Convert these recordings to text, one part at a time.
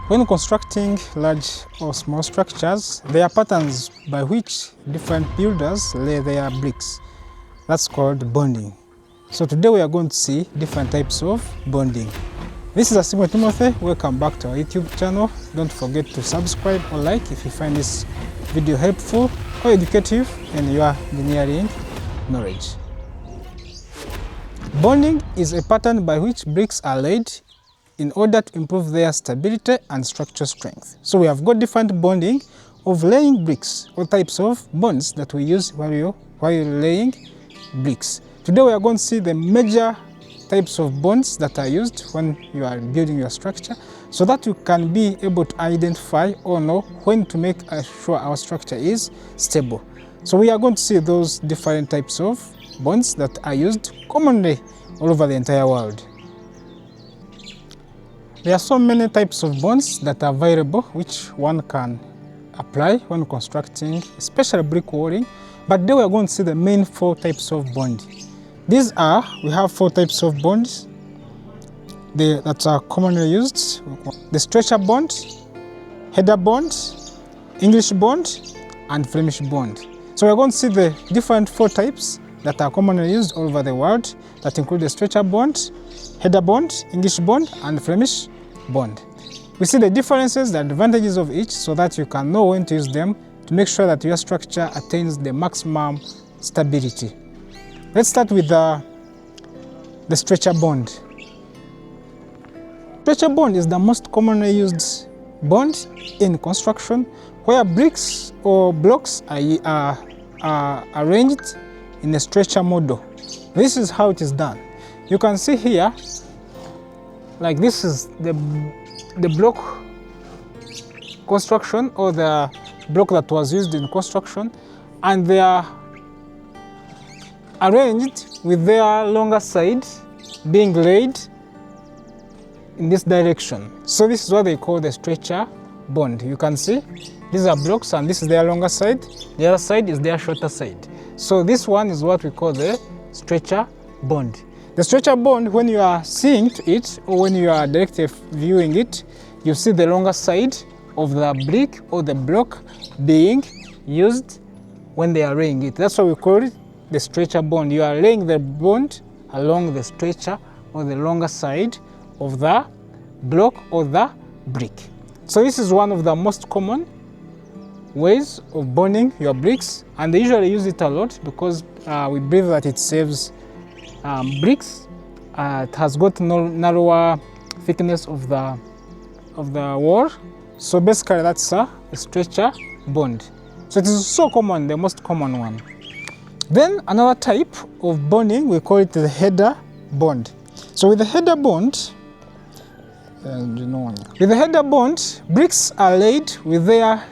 When constructing large or small structures, there are patterns by which different builders lay their bricks. That's called bonding. So today we are going to see different types of bonding. This is Asimo Timothy. Welcome back to our YouTube channel. Don't forget to subscribe or like if you find this video helpful or educative in your engineering knowledge. Bonding is a pattern by which bricks are laid in order to improve their stability and structural strength. So we have got different bonding of laying bricks, all types of bonds that we use while you're laying bricks. Today we are going to see the major types of bonds that are used when you are building your structure, so that you can be able to identify or know when to make sure our structure is stable. So we are going to see those different types of bonds that are used commonly all over the entire world. There are so many types of bonds that are available which one can apply when constructing, especially brick walling. But today we are going to see the main 4 types of bond. We have 4 types of bonds that are commonly used: the stretcher bond, header bond, English bond, and Flemish bond. So we are going to see the different 4 types that are commonly used all over the world, that include the stretcher bond, header bond, English bond, and Flemish bond. We see the differences, the advantages of each, so that you can know when to use them to make sure that your structure attains the maximum stability. Let's start with the stretcher bond. Stretcher bond is the most commonly used bond in construction, where bricks or blocks are arranged in a stretcher model. This is how it is done. You can see here, like this is the block construction, or the block that was used in construction, and they are arranged with their longer side being laid in this direction. So this is what they call the stretcher bond. You can see these are blocks and this is their longer side, the other side is their shorter side. So this one is what we call the stretcher bond. The stretcher bond, when you are seeing it or when you are directly viewing it, you see the longer side of the brick or the block being used when they are laying it. That's why we call it the stretcher bond. You are laying the bond along the stretcher or the longer side of the block or the brick. So this is one of the most common ways of bonding your bricks, and they usually use it a lot because we believe that it saves bricks. It has got narrower thickness of the wall. So basically that's a stretcher bond. So it is so common, the most common one. Then another type of bonding, we call it the header bond. So with the header bond, bricks are laid with their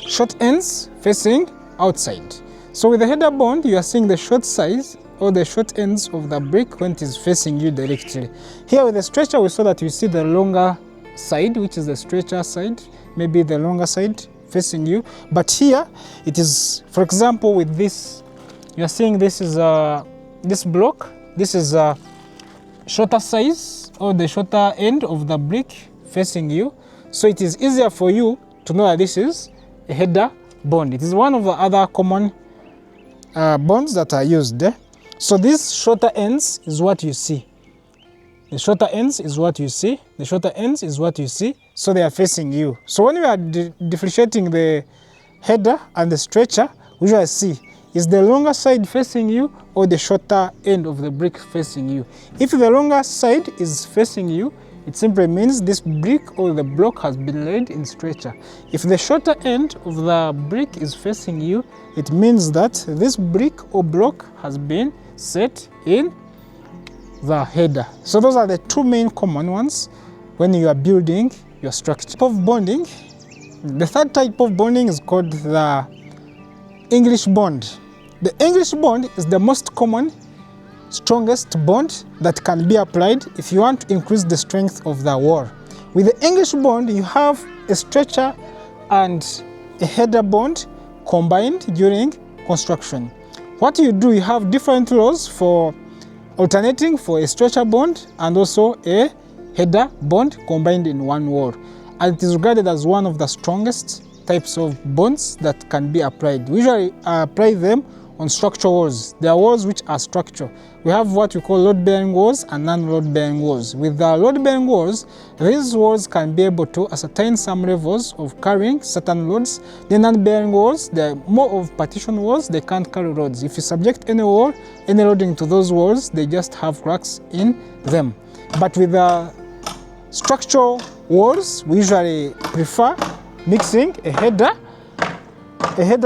short ends facing outside. So with the header bond, you are seeing the short sides or the short ends of the brick when it is facing you directly. Here with the stretcher, we saw that you see the longer side, which is the stretcher side, maybe the longer side facing you. But here it is, for example, with this, you are seeing this is this block. This is a shorter size or the shorter end of the brick facing you. So it is easier for you to know that this is a header bond. It is one of the other common bonds that are used there. So these shorter ends is what you see. The shorter ends is what you see. The shorter ends is what you see. So they are facing you. So when we are differentiating the header and the stretcher, we usually see is the longer side facing you or the shorter end of the brick facing you. If the longer side is facing you, it simply means this brick or the block has been laid in stretcher. If the shorter end of the brick is facing you, it means that this brick or block has been set in the header. So those are the 2 main common ones when you are building your structure. Type of bonding. The 3rd type of bonding is called the English bond. The English bond is the most common, strongest bond that can be applied if you want to increase the strength of the wall. With the English bond, you have a stretcher and a header bond combined during construction. What you do, you have different laws for alternating for a stretcher bond and also a header bond combined in one wall. And it is regarded as one of the strongest types of bonds that can be applied. We usually apply them on structural walls. There are walls which are structural. We have what we call load-bearing walls and non-load-bearing walls. With the load-bearing walls, these walls can be able to ascertain some levels of carrying certain loads. The non-bearing walls, they're more of partition walls, they can't carry loads. If you subject any wall, any loading to those walls, they just have cracks in them. But with the structural walls, we usually prefer mixing a header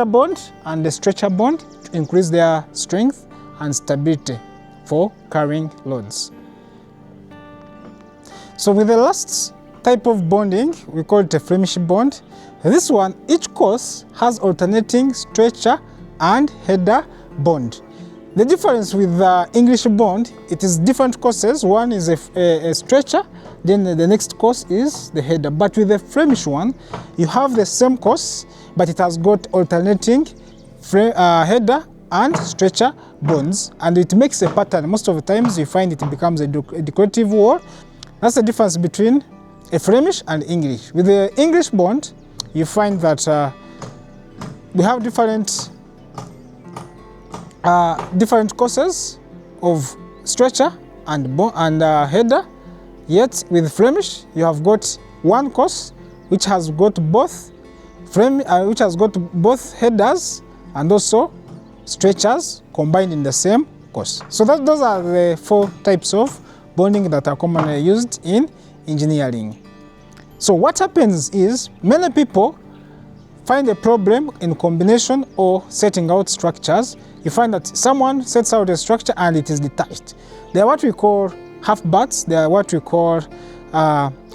bond and a stretcher bond to increase their strength and stability for carrying loads. So with the last type of bonding, we call it a Flemish bond. This one, each course has alternating stretcher and header bond. The difference with the English bond, it is different courses. One is a stretcher, then the next course is the header. But with the Flemish one, you have the same course, but it has got alternating header and stretcher bonds, and it makes a pattern. Most of the times you find it becomes a decorative wall. That's the difference between a Flemish and English. With the English bond, you find that we have different courses of stretcher and header. Yet with Flemish, you have got one course which has got both headers and also stretchers combined in the same course. So those are the 4 types of bonding that are commonly used in engineering. So what happens is many people find a problem in combination or setting out structures. You find that someone sets out a structure and it is detached. They are what we call half butts, they are what we call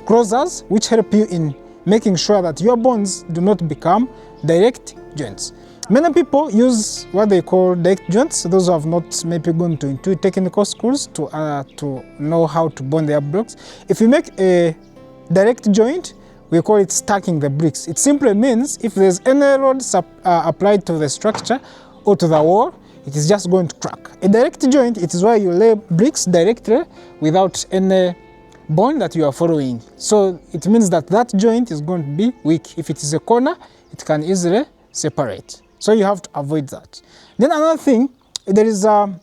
closers, which help you in making sure that your bonds do not become direct joints. Many people use what they call direct joints. Those who have not maybe gone to technical schools to know how to bond their blocks. If you make a direct joint, we call it stacking the bricks. It simply means if there's any load applied to the structure or to the wall, it is just going to crack. A direct joint, it is where you lay bricks directly without any bond that you are following. So it means that that joint is going to be weak. If it is a corner, it can easily separate. So you have to avoid that. Then another thing, there is the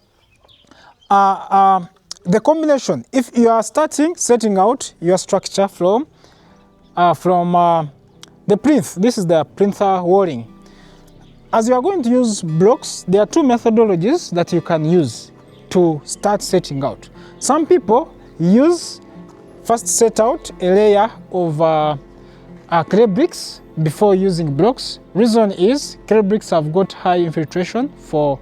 combination. If you are setting out your structure from the plinth, this is the plinth walling. As you are going to use blocks, there are 2 methodologies that you can use to start setting out. Some people first set out a layer of clay bricks before using blocks. Reason is clay bricks have got high infiltration for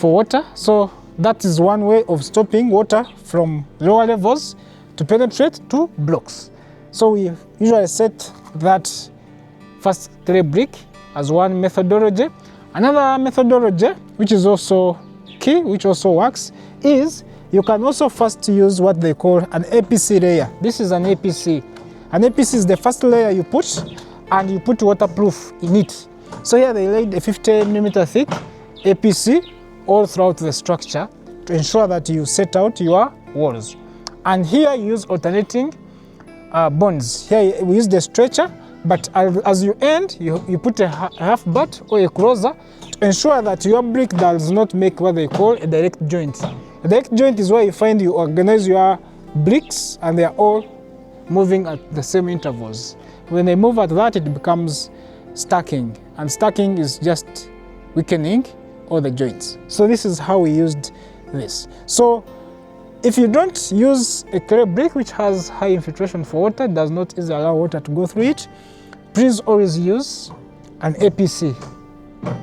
water, so that is one way of stopping water from lower levels to penetrate to blocks. So we usually set that first clay brick as one methodology. Another methodology, which is also key, which also works, is you can also first use what they call an APC layer. This is an APC. An APC is the first layer you put, and you put waterproof in it. So here they laid a 50mm thick APC all throughout the structure to ensure that you set out your walls. And here you use alternating bonds. Here we use the stretcher, but as you end, you put a half butt or a closer to ensure that your brick does not make what they call a direct joint. A direct joint is where you find you organize your bricks and they are all moving at the same intervals. When they move at that, it becomes stacking, and stacking is just weakening all the joints. So this is how we used this. So if you don't use a clay brick which has high infiltration for water, does not easily allow water to go through it, please always use an APC,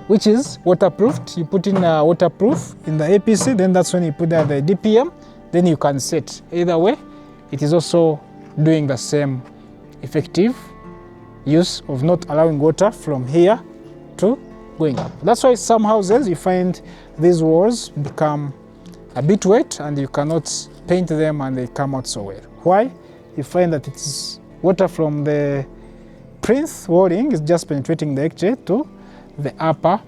which is waterproofed. You put in a waterproof in the APC, then that's when you put there the DPM, then you can set. Either way, it is also doing the same effective use of not allowing water from here to going up. That's why some houses you find these walls become a bit wet and you cannot paint them and they come out so well. Why? You find that it is water from the plinth walling is just penetrating directly to the upper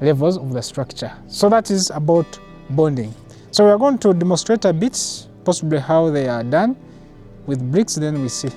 levels of the structure. So that is about bonding. So we are going to demonstrate a bit, possibly how they are done with bricks, then we see.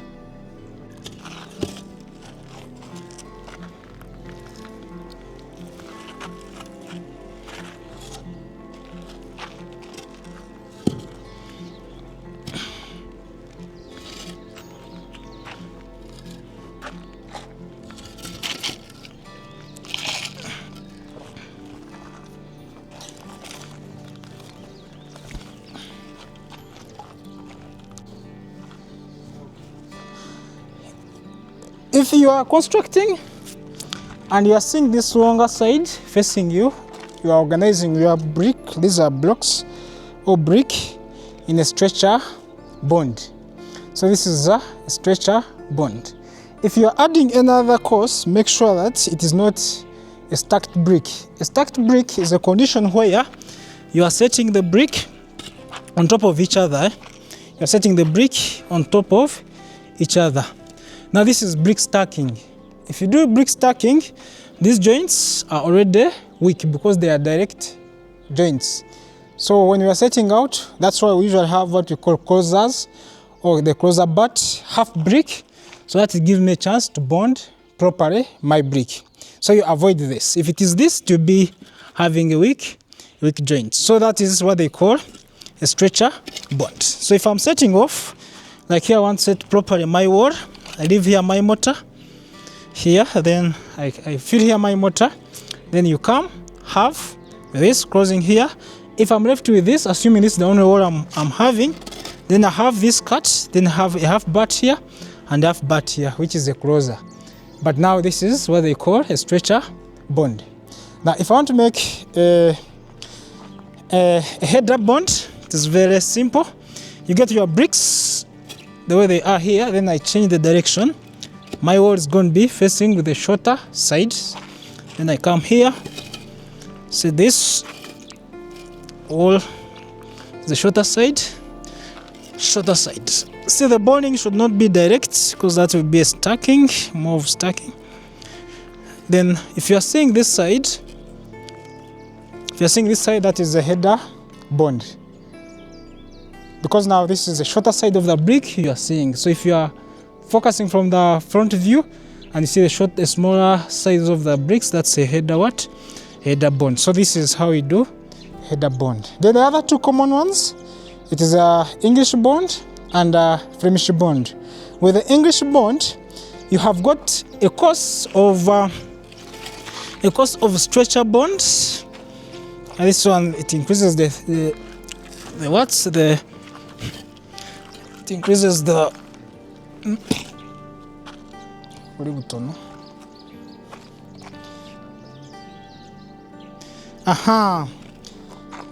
If you are constructing and you are seeing this longer side facing you, you are organizing your brick, these are blocks or brick, in a stretcher bond. So this is a stretcher bond. If you are adding another course, make sure that it is not a stacked brick. A stacked brick is a condition where you are setting the brick on top of each other. You are setting the brick on top of each other. Now this is brick stacking. If you do brick stacking, these joints are already weak because they are direct joints. So when you are setting out, that's why we usually have what we call closers, or the closer butt, half brick, so that it gives me a chance to bond properly my brick. So you avoid this. If it is this, to be having a weak joint. So that is what they call a stretcher bond. So if I'm setting off, like here I want to set properly my wall, I leave here my mortar here, then I fill here my mortar, then you come, have this closing here. If I'm left with this, assuming this is the only wall I'm having, then I have this cut, then I have a half butt here and half butt here, which is a closer. But now this is what they call a stretcher bond. Now if I want to make a header bond, it is very simple. You get your bricks the way they are here, then I change the direction. My wall is going to be facing with the shorter side. Then I come here, see this wall, the shorter side. See, the bonding should not be direct because that will be a stacking, more of stacking. Then if you are seeing this side, that is the header bond. Because now this is the shorter side of the brick you are seeing. So if you are focusing from the front view and you see the smaller size of the bricks, that's a header what? Header bond. So this is how we do header bond. Then the other two common ones, it is a English bond and a Flemish bond. With the English bond, you have got a course of stretcher bonds. And this one, it increases it increases the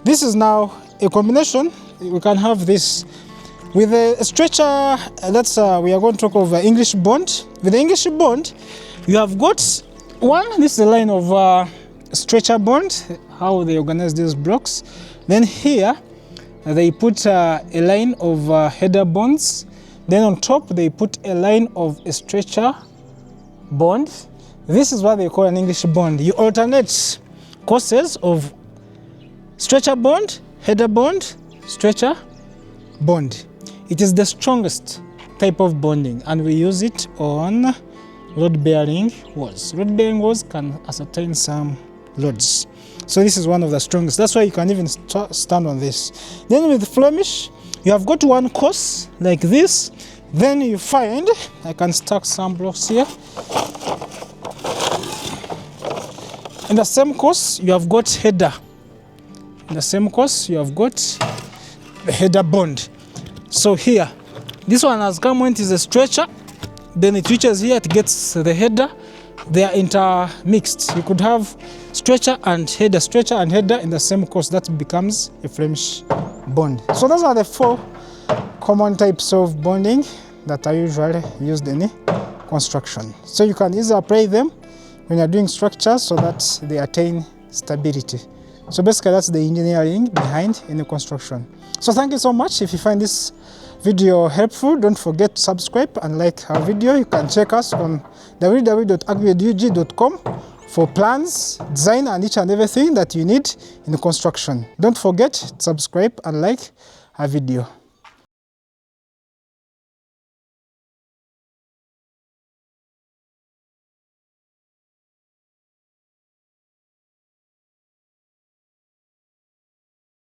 this is now a combination. We can have this with a stretcher. We are going to talk of English bond. With the English bond, you have got one. This is the line of stretcher bond, how they organize these blocks. Then here they put a line of header bonds. Then on top they put a line of a stretcher bond. This is what they call an English bond. You alternate courses of stretcher bond, header bond, stretcher bond. It is the strongest type of bonding, and we use it on load-bearing walls. Load-bearing walls can ascertain some loads. So this is one of the strongest. That's why you can even stand on this. Then with Flemish, you have got one course like this. Then you find, I can stack some blocks here. In the same course, you have got header. In the same course, you have got the header bond. So here, this one has come when it is a stretcher. Then it reaches here, it gets the header. They are intermixed. You could have stretcher and header in the same course. That becomes a Flemish bond. So those are the four common types of bonding that are usually used in construction. So you can easily apply them when you're doing structures so that they attain stability. So basically that's the engineering behind any construction. So thank you so much. If you find this video helpful, don't forget to subscribe and like our video. You can check us on www.agriedug.com for plans, design, and each and everything that you need in construction. Don't forget to subscribe and like our video.